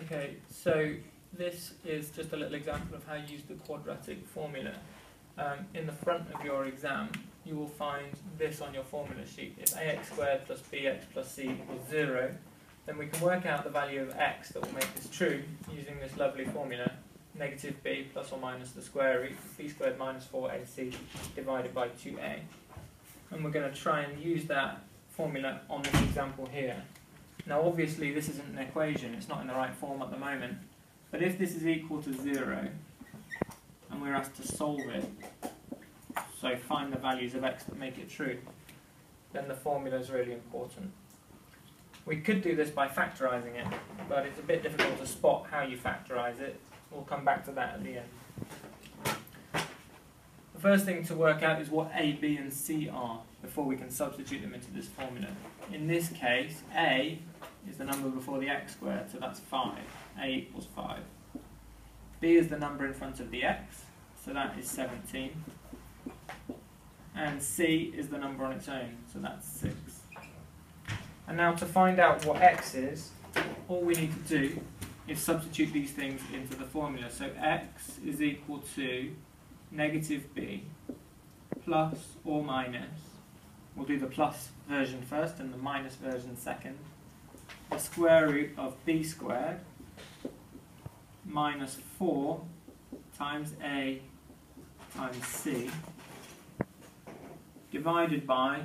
Okay, so this is just a little example of how you use the quadratic formula. In the front of your exam, you will find this on your formula sheet. If ax squared plus bx plus c equals 0, then we can work out the value of x that will make this true using this lovely formula, negative b plus or minus the square root of b squared minus 4ac divided by 2a. And we're going to try and use that formula on this example here. Now obviously this isn't an equation, it's not in the right form at the moment, but if this is equal to 0 and we're asked to solve it, so find the values of x that make it true, then the formula is really important. We could do this by factorising it, but it's a bit difficult to spot how you factorise it. We'll come back to that at the end. The first thing to work out is what a, b and c are before we can substitute them into this formula. In this case, a is the number before the x squared, so that's 5. A equals 5. B is the number in front of the x, so that is 17. And c is the number on its own, so that's 6. And now to find out what x is, all we need to do is substitute these things into the formula. So x is equal to negative b plus or minus, we'll do the plus version first and the minus version second, the square root of b squared minus 4 times a times c divided by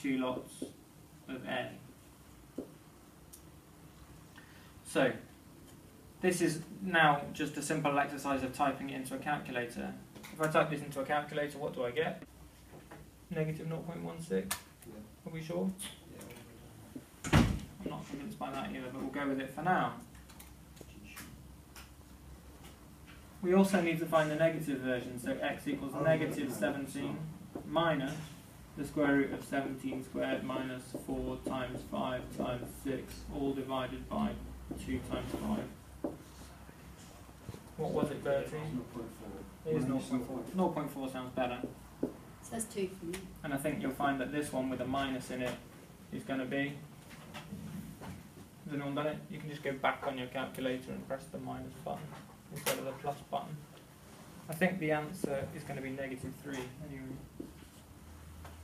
2 lots of a. So this is now just a simple exercise of typing it into a calculator. If I type this into a calculator, what do I get? Negative 0.16? Yeah. Are we sure? Yeah. I'm not convinced by that either, but we'll go with it for now. We also need to find the negative version, so x equals negative 17 minus the square root of 17 squared minus 4 times 5 times 6, all divided by 2 times 5. What was it, 13? 0.4. It is 0.4. 0.4 sounds better. So that's 2 for me. And I think you'll find that this one with a minus in it is going to be... Has anyone done it? You can just go back on your calculator and press the minus button instead of the plus button. I think the answer is going to be negative 3 anyway.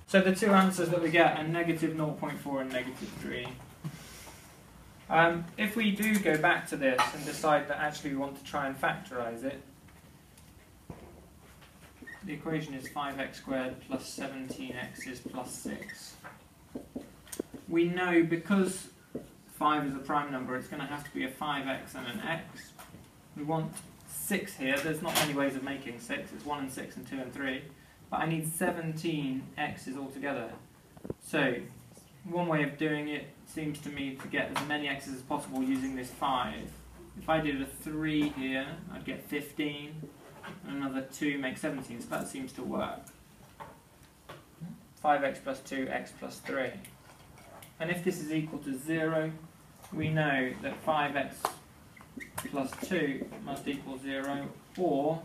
So the two answers that we get are negative 0.4 and negative 3. If we do go back to this and decide that actually we want to try and factorise it, the equation is 5x squared plus 17x is plus 6. We know because 5 is a prime number, it's going to have to be a 5x and an x. We want 6 here. There's not many ways of making 6. It's 1 and 6 and 2 and 3. But I need 17 x's altogether. So one way of doing it seems to me to get as many x's as possible using this 5. If I did a 3 here, I'd get 15. And another 2 makes 17. So that seems to work. 5x plus 2, x plus 3. And if this is equal to 0, we know that 5x plus 2 must equal 0, or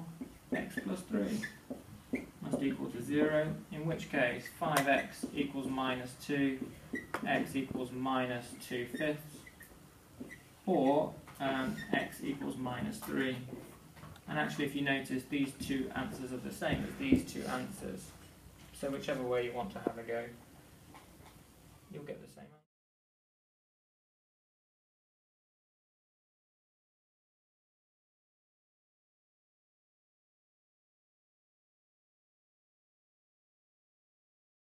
x plus 3 must equal to 0, in which case 5x equals minus 2, x equals minus 2/5, or x equals minus 3. And actually, if you notice, these two answers are the same as these two answers. So whichever way you want to have a go, you'll get the same answer.